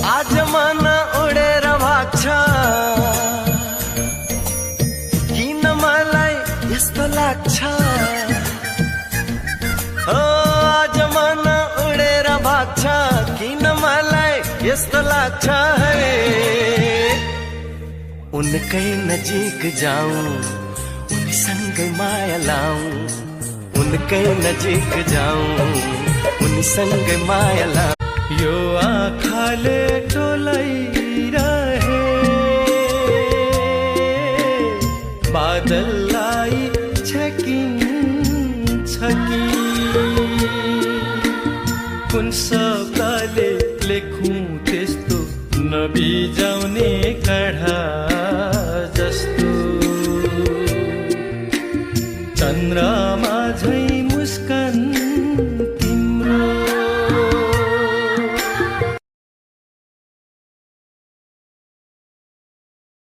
आज मन उडेर भाग्छ किन मलाई यस्तो लाग्छ हो आज मन उडेर भाग्छ किन मलाई यस्तो लाग्छ है उनकै नजिक जाऊं उनीसँगै माया लाऊं उनकै नजिक जाऊं उनीसँगै माया लाऊं यो आँखाले टोलाइरहे बादललाई छकिन्छ कि कुन शब्दले लेखौं त्यस्तो नबिजाउने कढा